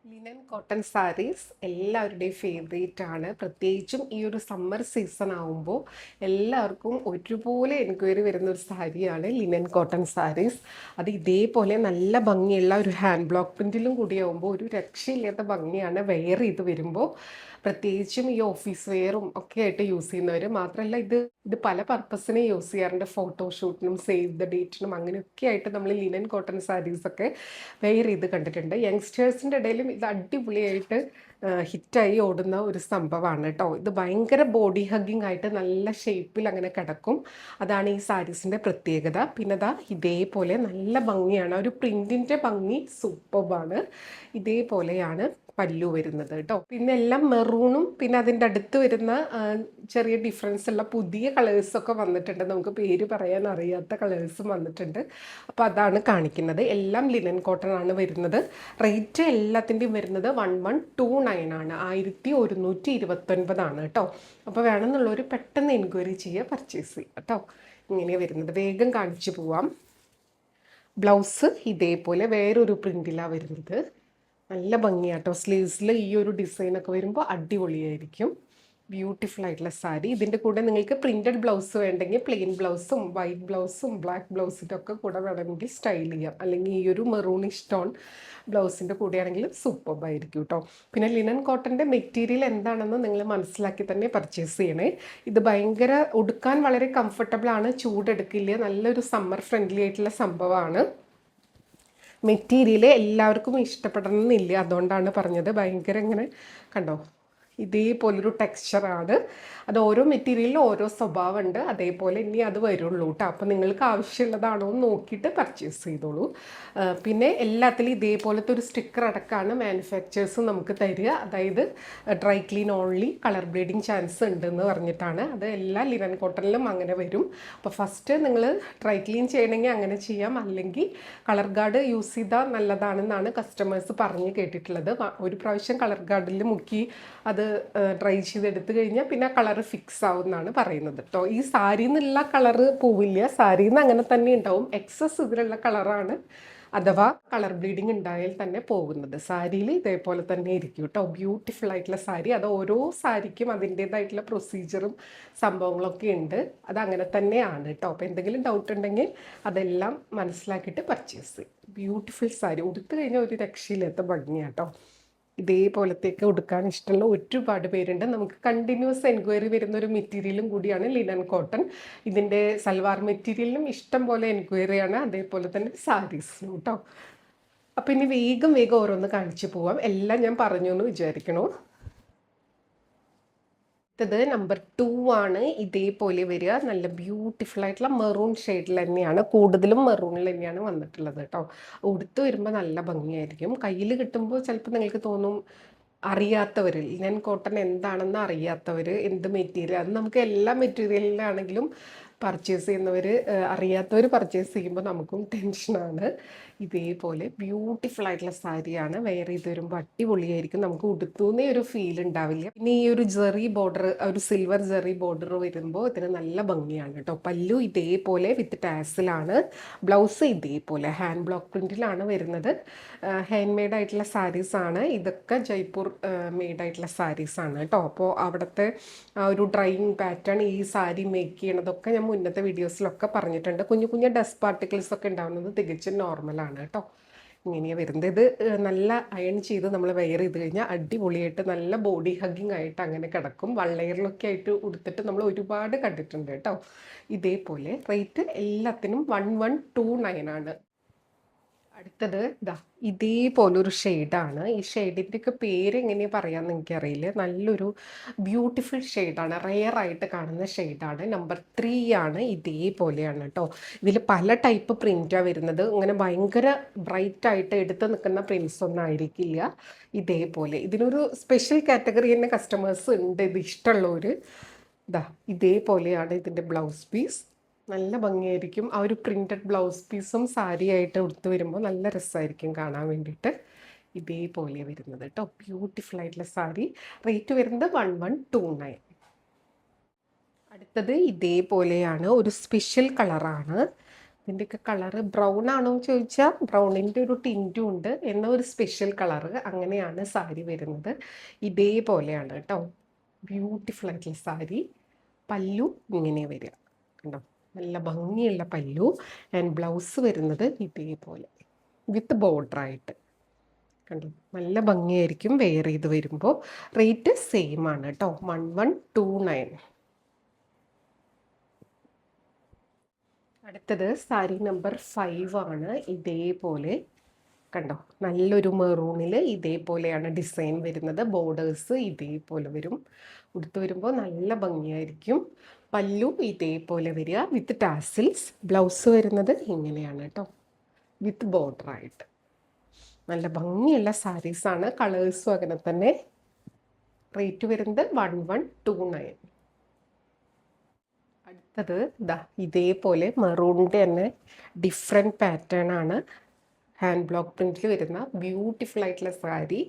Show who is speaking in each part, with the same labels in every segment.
Speaker 1: Linen cotton saris എല്ലാവരുടെയും favourite ആണ്. പ്രത്യേകിച്ചും ഈ ഒരു സമ്മർ സീസൺ ആവുമ്പോൾ എല്ലാവർക്കും ഒരുപോലെ എൻക്വയറി വരുന്ന ഒരു സാരിയാണ് ലിനൻ കോട്ടൺ സാരീസ്. അത് ഇതേപോലെ നല്ല ഭംഗിയുള്ള ഒരു ഹാൻഡ് ബ്ലോക്ക് പ്രിൻറ്റിലും കൂടിയാവുമ്പോൾ ഒരു രക്ഷയില്ലാത്ത ഭംഗിയാണ് വെയർ ചെയ്ത് വരുമ്പോൾ. പ്രത്യേകിച്ചും ഈ ഓഫീസ് വെയറും ഒക്കെ ആയിട്ട് യൂസ് ചെയ്യുന്നവർ മാത്രമല്ല, ഇത് പല പർപ്പസിനെ യൂസ് ചെയ്യാറുണ്ട്. ഫോട്ടോഷൂട്ടിനും സേവ് ദ ഡേറ്റിനും അങ്ങനെയൊക്കെ ആയിട്ട് നമ്മൾ ലിനൻ കോട്ടൺ സാരീസൊക്കെ വെയർ ചെയ്ത് കണ്ടിട്ടുണ്ട്. യങ്സ്റ്റേഴ്സിൻ്റെ ഇടയിലും ഇത് അടിപൊളിയായിട്ട് ഹിറ്റായി ഓടുന്ന ഒരു സംഭവമാണ് കേട്ടോ. ഇത് ഭയങ്കര ബോഡി ഹഗ്ഗിങ് ആയിട്ട് നല്ല ഷേപ്പിൽ അങ്ങനെ കിടക്കും. അതാണ് ഈ സാരീസിൻ്റെ പ്രത്യേകത. പിന്നെ ദാ ഇതേപോലെ നല്ല ഭംഗിയാണ്, ഒരു പ്രിൻറ്റിൻ്റെ ഭംഗി സൂപ്പർബാണ്. ഇതേപോലെയാണ് പല്ലു വരുന്നത് കേട്ടോ. പിന്നെ എല്ലാം മെറൂണും പിന്നെ അതിൻ്റെ അടുത്ത് വരുന്ന ചെറിയ ഡിഫറൻസ് ഉള്ള പുതിയ കളേഴ്സൊക്കെ വന്നിട്ടുണ്ട്. നമുക്ക് പേര് പറയാൻ അറിയാത്ത കളേഴ്സും വന്നിട്ടുണ്ട്. അപ്പോൾ അതാണ് കാണിക്കുന്നത്. എല്ലാം ലിനൻ കോട്ടൺ ആണ് വരുന്നത്. റേറ്റ് എല്ലാത്തിൻ്റെയും വരുന്നത് 1129 ആണ്, 1129 കേട്ടോ. അപ്പോൾ വേണമെന്നുള്ളവർ പെട്ടെന്ന് എൻക്വയറി ചെയ്യുക, പർച്ചേസ് ചെയ്യുക കേട്ടോ. ഇങ്ങനെയാണ് വരുന്നത്. വേഗം കാണിച്ചു പോവാം. ബ്ലൗസ് ഇതേപോലെ വേറൊരു പ്രിൻറ്റിലാണ് വരുന്നത്. നല്ല ഭംഗിയാട്ടോ. സ്ലീവ്സിൽ ഈ ഒരു ഡിസൈനൊക്കെ വരുമ്പോൾ അടിപൊളിയായിരിക്കും. ബ്യൂട്ടിഫുൾ ആയിട്ടുള്ള സാരി. ഇതിൻ്റെ കൂടെ നിങ്ങൾക്ക് പ്രിൻറ്റഡ് ബ്ലൗസ് വേണ്ടെങ്കിൽ പ്ലെയിൻ ബ്ലൗസും വൈറ്റ് ബ്ലൗസും ബ്ലാക്ക് ബ്ലൗസിൻ്റെ ഒക്കെ കൂടെ വേണമെങ്കിൽ സ്റ്റൈൽ ചെയ്യാം. അല്ലെങ്കിൽ ഈ ഒരു മെറൂണിഷ് ടോൺ ബ്ലൗസിൻ്റെ കൂടെയാണെങ്കിൽ സൂപ്പർബായിരിക്കും കേട്ടോ. പിന്നെ ലിനൻ കോട്ടൻ്റെ മെറ്റീരിയൽ എന്താണെന്ന് നിങ്ങൾ മനസ്സിലാക്കി തന്നെ പർച്ചേസ് ചെയ്യണേ. ഇത് ഭയങ്കര ഉടുക്കാൻ വളരെ കംഫർട്ടബിളാണ്, ചൂടെടുക്കില്ല, നല്ലൊരു സമ്മർ ഫ്രണ്ട്ലി ആയിട്ടുള്ള സംഭവമാണ്. മെറ്റീരിയൽ എല്ലാവർക്കും ഇഷ്ടപ്പെടണമെന്നില്ല, അതുകൊണ്ടാണ് പറഞ്ഞത്. ഭയങ്കര ഇങ്ങനെ കണ്ടോ, ഇതേപോലൊരു ടെക്സ്ചറാണ്. അത് ഓരോ മെറ്റീരിയലിലും ഓരോ സ്വഭാവമുണ്ട്. അതേപോലെ ഇനി അത് വരുള്ളൂ കേട്ടോ. അപ്പോൾ നിങ്ങൾക്ക് ആവശ്യമുള്ളതാണോ എന്ന് നോക്കിയിട്ട് പർച്ചേസ് ചെയ്തോളൂ. പിന്നെ എല്ലാത്തിലും ഇതേപോലത്തെ ഒരു സ്റ്റിക്കർ അടക്കമാണ് മാനുഫാക്ചേഴ്സ് നമുക്ക് തരിക. അതായത് dry clean only, colour bleeding chance ഉണ്ടെന്ന് പറഞ്ഞിട്ടാണ്. അത് എല്ലാ ലിനൻ കോട്ടണിലും അങ്ങനെ വരും. അപ്പോൾ ഫസ്റ്റ് നിങ്ങൾ ഡ്രൈ ക്ലീൻ ചെയ്യണമെങ്കിൽ അങ്ങനെ ചെയ്യാം, അല്ലെങ്കിൽ കളർ ഗാർഡ് യൂസ് ചെയ്താൽ നല്ലതാണെന്നാണ് കസ്റ്റമേഴ്സ് പറഞ്ഞ് കേട്ടിട്ടുള്ളത്. ഒരു പ്രാവശ്യം കളർ ഗാർഡിൽ മുക്കി അത് ഡ്രൈ ചെയ്തെടുത്ത് കഴിഞ്ഞാൽ പിന്നെ കളർ ഫിക്സ് ആവുമെന്നാണ് പറയുന്നത് കേട്ടോ. ഈ സാരിയിൽ നിന്നുള്ള കളറ് പോവില്ല, സാരിയിൽ നിന്ന് അങ്ങനെ തന്നെ ഉണ്ടാവും. എക്സസ് ഇതിലുള്ള കളറാണ് അഥവാ കളർ ബ്ലീഡിങ് ഉണ്ടായാൽ തന്നെ പോകുന്നത്. സാരിയിൽ ഇതേപോലെ തന്നെ ഇരിക്കും കേട്ടോ. ബ്യൂട്ടിഫുൾ ആയിട്ടുള്ള സാരി. അത് ഓരോ സാരിക്കും അതിൻ്റേതായിട്ടുള്ള പ്രൊസീജിയറും സംഭവങ്ങളൊക്കെ ഉണ്ട്. അതങ്ങനെ തന്നെയാണ് കേട്ടോ. അപ്പോൾ എന്തെങ്കിലും ഡൗട്ട് ഉണ്ടെങ്കിൽ അതെല്ലാം മനസ്സിലാക്കിയിട്ട് പർച്ചേസ് ചെയ്യും. ബ്യൂട്ടിഫുൾ സാരി. ഉടുത്തു കഴിഞ്ഞാൽ ഒരു രക്ഷയില്ലാത്ത ഭംഗിയാണ് കേട്ടോ. ഇതേപോലത്തേക്ക് ഉടുക്കാൻ ഇഷ്ടമുള്ള ഒരുപാട് പേരുണ്ട്. നമുക്ക് കണ്ടിന്യൂസ് എൻക്വയറി വരുന്ന ഒരു മെറ്റീരിയലും കൂടിയാണ് ലിനൻ കോട്ടൺ. ഇതിൻ്റെ സൽവാർ മെറ്റീരിയലിനും ഇഷ്ടം പോലെ എൻക്വയറിയാണ്, അതേപോലെ തന്നെ സാരീസിനും കേട്ടോ. അപ്പം ഇനി വേഗം വേഗം ഓരോന്ന് കാണിച്ചു പോവാം. എല്ലാം ഞാൻ പറഞ്ഞു എന്ന് വിചാരിക്കണോ. ഇത് നമ്പർ 2 ആണ്. ഇതേപോലെ വരിക. നല്ല ബ്യൂട്ടിഫുൾ ആയിട്ടുള്ള മെറൂൺ ഷെയ്ഡിൽ തന്നെയാണ്, കൂടുതലും മെറൂണിൽ തന്നെയാണ് വന്നിട്ടുള്ളത് കേട്ടോ. ഉടുത്ത് വരുമ്പോൾ നല്ല ഭംഗിയായിരിക്കും. കയ്യിൽ കിട്ടുമ്പോൾ ചിലപ്പോൾ നിങ്ങൾക്ക് തോന്നും, അറിയാത്തവർ ലിനൻ കോട്ടൺ എന്താണെന്ന് അറിയാത്തവർ, എന്ത് മെറ്റീരിയൽ, അത് നമുക്ക് എല്ലാ മെറ്റീരിയലിലാണെങ്കിലും പർച്ചേസ് ചെയ്യുന്നവർ, അറിയാത്തവർ പർച്ചേസ് ചെയ്യുമ്പോൾ നമുക്കും ടെൻഷനാണ്. ഇതേപോലെ ബ്യൂട്ടിഫുൾ ആയിട്ടുള്ള സാരിയാണ്. വെയർ ചെയ്ത് വരുമ്പോൾ അടിപൊളിയായിരിക്കും. നമുക്ക് ഉടുത്തുന്നേ ഒരു ഫീൽ ഉണ്ടാവില്ല. പിന്നെ ഈ ഒരു ജെറി ബോർഡർ, ഒരു സിൽവർ ജെറി ബോർഡർ വരുമ്പോൾ ഇതിന് നല്ല ഭംഗിയാണ് കേട്ടോ. പല്ലു ഇതേപോലെ വിത്ത് ടാസിലാണ്. ബ്ലൗസ് ഇതേപോലെ ഹാൻഡ് ബ്ലോക്ക് പ്രിൻറ്റിലാണ് വരുന്നത്. ഹാൻഡ് മെയ്ഡ് ആയിട്ടുള്ള സാരീസാണ് ഇതൊക്കെ. ജയ്പൂർ മെയ്ഡായിട്ടുള്ള സാരീസാണ് കേട്ടോ. അപ്പോൾ അവിടുത്തെ ഒരു ഡ്രൈയിങ് പാറ്റേൺ ഈ സാരി മേക്ക് ചെയ്യണതൊക്കെ ഞാൻ മുന്നത്തെ വീഡിയോസിലൊക്കെ പറഞ്ഞിട്ടുണ്ട്. കുഞ്ഞു കുഞ്ഞു ഡസ്റ്റ് പാർട്ടിക്കിൾസ് ഒക്കെ ഉണ്ടാകുന്നത് തികച്ചും നോർമലാണ് കേട്ടോ. ഇങ്ങനെയാണ് വരുന്നത്. ഇത് നല്ല അയൺ ചെയ്ത് നമ്മൾ വെയർ ചെയ്ത് കഴിഞ്ഞാൽ അടിപൊളിയായിട്ട് നല്ല ബോഡി ഹഗ്ഗിങ് ആയിട്ട് അങ്ങനെ കിടക്കും. വള്ളയറിലൊക്കെ ആയിട്ട് ഉടുത്തിട്ട് നമ്മൾ ഒരുപാട് കണ്ടിട്ടുണ്ട് കേട്ടോ. ഇതേപോലെ റേറ്റ് എല്ലാത്തിനും 1129 ആണ്. അടുത്തത് ഇതാ ഇതേപോലൊരു ഷെയ്ഡാണ്. ഈ ഷെയ്ഡിൻ്റെയൊക്കെ പേര് എങ്ങനെയാണ് പറയാമെന്ന് എനിക്കറിയില്ല. നല്ലൊരു ബ്യൂട്ടിഫുൾ ഷെയ്ഡാണ്, റെയറായിട്ട് കാണുന്ന ഷെയ്ഡാണ്. നമ്പർ 3 ആണ്. ഇതേപോലെയാണ് കേട്ടോ. ഇതിൽ പല ടൈപ്പ് പ്രിൻറ്റാണ് വരുന്നത്. ഇങ്ങനെ ഭയങ്കര ബ്രൈറ്റായിട്ട് എടുത്ത് നിൽക്കുന്ന പ്രിൻസ് ഒന്നും ആയിരിക്കില്ല. ഇതേപോലെ ഇതിനൊരു സ്പെഷ്യൽ കാറ്റഗറി തന്നെ കസ്റ്റമേഴ്സ് ഉണ്ട്. ഇത് ഇഷ്ടമുള്ളവർ ഇതാ ഇതേപോലെയാണ് ഇതിൻ്റെ ബ്ലൗസ് പീസ്. നല്ല ഭംഗിയായിരിക്കും. ആ ഒരു പ്രിൻറ്റഡ് ബ്ലൗസ് പീസും സാരിയായിട്ട് ഉടുത്ത് വരുമ്പോൾ നല്ല രസമായിരിക്കും കാണാൻ വേണ്ടിയിട്ട്. ഇതേപോലെ വരുന്നത് കേട്ടോ. ബ്യൂട്ടിഫുൾ ആയിട്ടുള്ള സാരി. റേറ്റ് വരുന്നത് 1129. അടുത്തത് ഇതേപോലെയാണ്, ഒരു സ്പെഷ്യൽ കളറാണ്. ഇതിൻ്റെയൊക്കെ കളറ് ബ്രൗൺ ആണോ എന്ന് ചോദിച്ചാൽ ബ്രൗണിൻ്റെ ഒരു ടിൻറ്റും ഉണ്ട്, എന്നാൽ ഒരു സ്പെഷ്യൽ കളറ് അങ്ങനെയാണ് സാരി വരുന്നത്. ഇതേപോലെയാണ് കേട്ടോ, ബ്യൂട്ടിഫുൾ ആയിട്ടുള്ള സാരി. പല്ലു ഇങ്ങനെ വരിക കണ്ടോ, നല്ല ഭംഗിയുള്ള പല്ലു. ആൻഡ് ബ്ലൗസ് വരുന്നത് ഇതേപോലെ വിത്ത് ബോർഡറായിട്ട് കണ്ടോ, നല്ല ഭംഗിയായിരിക്കും വെയർ ചെയ്ത് വരുമ്പോൾ. റേറ്റ് സെയിം ആണ് കേട്ടോ, 1129. അടുത്തത് സാരി നമ്പർ 5 ആണ്. ഇതേപോലെ കണ്ടോ, നല്ലൊരു മെറൂണിൽ ഇതേപോലെയാണ് ഡിസൈൻ വരുന്നത്. ബോർഡേഴ്സ് ഇതേപോലെ വരും. ഉടുത്ത് വരുമ്പോൾ നല്ല ഭംഗിയായിരിക്കും. പല്ലു ഇതേപോലെ വരിക വിത്ത് ടാസിൽസ്. ബ്ലൗസ് വരുന്നത് ഇങ്ങനെയാണ് കേട്ടോ, വിത്ത് ബോർഡറായിട്ട്. നല്ല ഭംഗിയുള്ള സാരീസാണ്. കളേഴ്സും അങ്ങനെ തന്നെ. റേറ്റ് വരുന്നത് 1129. അടുത്തത് ഇതാ ഇതേപോലെ മെറൂണിൻ്റെ തന്നെ ഡിഫറെൻറ്റ് പാറ്റേൺ ആണ്. ഹാൻഡ് ബ്ലോക്ക് പ്രിൻറ്റിൽ വരുന്ന ബ്യൂട്ടിഫുൾ ആയിട്ടുള്ള സാരി.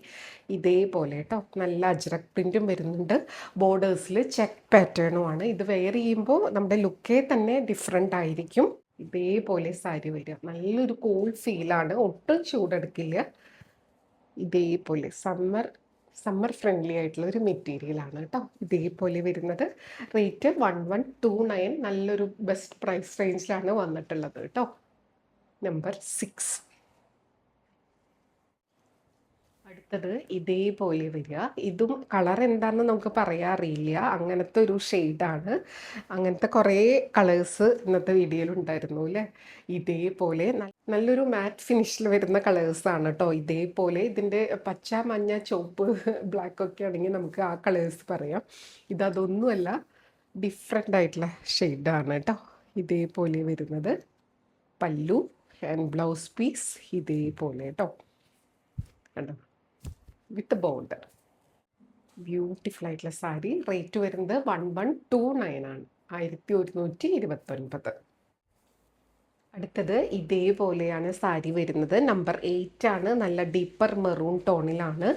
Speaker 1: ഇതേപോലെ കേട്ടോ, നല്ല അജ്രക് പ്രിൻറ്റും വരുന്നുണ്ട്. ബോർഡേഴ്സിൽ ചെക്ക് പാറ്റേണുമാണ്. ഇത് വെയർ ചെയ്യുമ്പോൾ നമ്മുടെ ലുക്കേ തന്നെ ഡിഫറെൻ്റ് ആയിരിക്കും. ഇതേപോലെ സാരി വരിക, നല്ലൊരു കൂൾ ഫീലാണ്, ഒട്ടും ചൂടെടുക്കില്ല. ഇതേപോലെ സമ്മർ ഫ്രണ്ട്ലി ആയിട്ടുള്ള ഒരു മെറ്റീരിയലാണ് കേട്ടോ. ഇതേപോലെ വരുന്നത്. റേറ്റ് 1129. നല്ലൊരു ബെസ്റ്റ് പ്രൈസ് റേഞ്ചിലാണ് വന്നിട്ടുള്ളത് കേട്ടോ. നമ്പർ 6. അടുത്തത് ഇതേപോലെ വരിക. ഇതും കളർ എന്താണെന്ന് നമുക്ക് പറയാൻ അറിയില്ല, അങ്ങനത്തെ ഒരു ഷെയ്ഡാണ്. അങ്ങനത്തെ കുറേ കളേഴ്സ് ഇന്നത്തെ വീഡിയോയിൽ ഉണ്ടായിരുന്നു അല്ലേ. ഇതേപോലെ നല്ലൊരു മാറ്റ് ഫിനിഷിൽ വരുന്ന കളേഴ്സാണ് കേട്ടോ. ഇതേപോലെ ഇതിൻ്റെ പച്ച, മഞ്ഞ, ചുവപ്പ്, ബ്ലാക്ക് ഒക്കെ ആണെങ്കിൽ നമുക്ക് ആ കളേഴ്സ് പറയാം. ഇതൊന്നുമല്ല, ഡിഫറെൻ്റ് ആയിട്ടുള്ള ഷെയ്ഡാണ് കേട്ടോ. ഇതേപോലെ വരുന്നത്. പല്ലു ആൻഡ് ബ്ലൗസ് പീസ് ഇതേപോലെ കേട്ടോ, കണ്ടോ, വിത്ത് ബോർഡർ. ബ്യൂട്ടിഫുൾ ആയിട്ടുള്ള സാരി. റേറ്റ് വരുന്നത് 1129 ആണ്, 1129. അടുത്തത് ഇതേപോലെയാണ് സാരി വരുന്നത്. നമ്പർ 8 ആണ്. നല്ല ഡീപ്പർ മെറൂൺ ടോണിലാണ്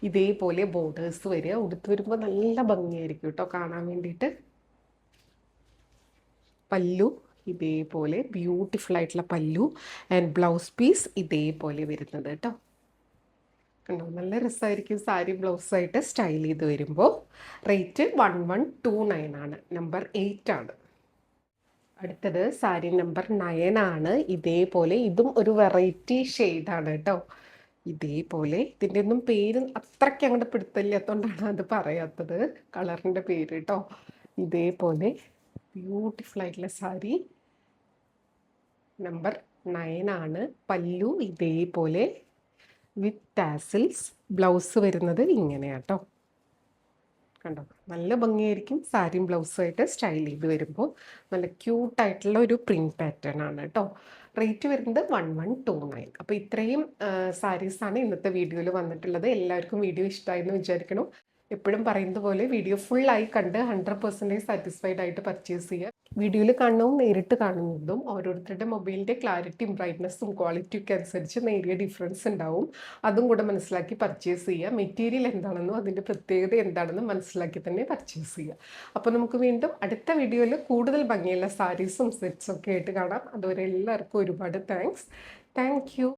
Speaker 1: ഇതേപോലെ ബോർഡേഴ്സ് വരിക. ഉടുത്ത് വരുമ്പോൾ നല്ല ഭംഗിയായിരിക്കും കേട്ടോ കാണാൻ വേണ്ടിയിട്ട്. പല്ലു ഇതേപോലെ ബ്യൂട്ടിഫുൾ ആയിട്ടുള്ള പല്ലു ആൻഡ് ബ്ലൗസ് പീസ് ഇതേപോലെ വരുന്നത് കേട്ടോ. കണ്ടോ, നല്ല രസമായിരിക്കും സാരി ബ്ലൗസായിട്ട് സ്റ്റൈൽ ചെയ്ത് വരുമ്പോൾ. റേറ്റ് 1129 ആണ്. നമ്പർ 8 ആണ്. അടുത്തത് സാരി നമ്പർ 9 ആണ്. ഇതേപോലെ ഇതും ഒരു വെറൈറ്റി ഷെയ്ഡാണ് കേട്ടോ. ഇതേപോലെ ഇതിൻ്റെ ഒന്നും പേര് അത്രയ്ക്ക് അങ്ങോട്ട് പിടുത്തമില്ലാത്തതുകൊണ്ടാണ് അത് പറയാത്തത്, കളറിൻ്റെ പേര് കേട്ടോ. ഇതേപോലെ ബ്യൂട്ടിഫുൾ ആയിട്ടുള്ള സാരി. നമ്പർ 9 ആണ്. പല്ലു ഇതേപോലെ വിത്ത് ടാസിൽസ്. ബ്ലൗസ് വരുന്നത് ഇങ്ങനെയാട്ടോ, കണ്ടോ, നല്ല ഭംഗിയായിരിക്കും സാരിയും ബ്ലൗസുമായിട്ട് സ്റ്റൈൽ ചെയ്ത് വരുമ്പോൾ. നല്ല ക്യൂട്ടായിട്ടുള്ള ഒരു പ്രിൻറ്റ് പാറ്റേൺ ആണ് കേട്ടോ. റേറ്റ് വരുന്നത് 1129. അപ്പോൾ ഇത്രയും സാരീസാണ് ഇന്നത്തെ വീഡിയോയിൽ വന്നിട്ടുള്ളത്. എല്ലാവർക്കും വീഡിയോ ഇഷ്ടമായെന്ന് വിചാരിക്കണം. എപ്പോഴും പറയുന്നത് പോലെ വീഡിയോ ഫുള്ളായി കണ്ട് 100% സാറ്റിസ്ഫൈഡ് ആയിട്ട് പർച്ചേസ് ചെയ്യുക. വീഡിയോയിൽ കാണുന്നതും നേരിട്ട് കാണുന്നതും ഓരോരുത്തരുടെ മൊബൈലിൻ്റെ ക്ലാരിറ്റിയും ബ്രൈറ്റ്നസ്സും ക്വാളിറ്റിയൊക്കെ അനുസരിച്ച് നേരിയ ഡിഫറൻസ് ഉണ്ടാവും. അതും കൂടെ മനസ്സിലാക്കി പർച്ചേസ് ചെയ്യുക. മെറ്റീരിയൽ എന്താണെന്നും അതിൻ്റെ പ്രത്യേകത എന്താണെന്നും മനസ്സിലാക്കി തന്നെ പർച്ചേസ് ചെയ്യുക. അപ്പോൾ നമുക്ക് വീണ്ടും അടുത്ത വീഡിയോയിൽ കൂടുതൽ ഭംഗിയുള്ള സാരീസും സെറ്റ്സും ഒക്കെ ആയിട്ട് കാണാം. അതുവരെ എല്ലാവർക്കും ഒരുപാട് താങ്ക്സ്. Thank you.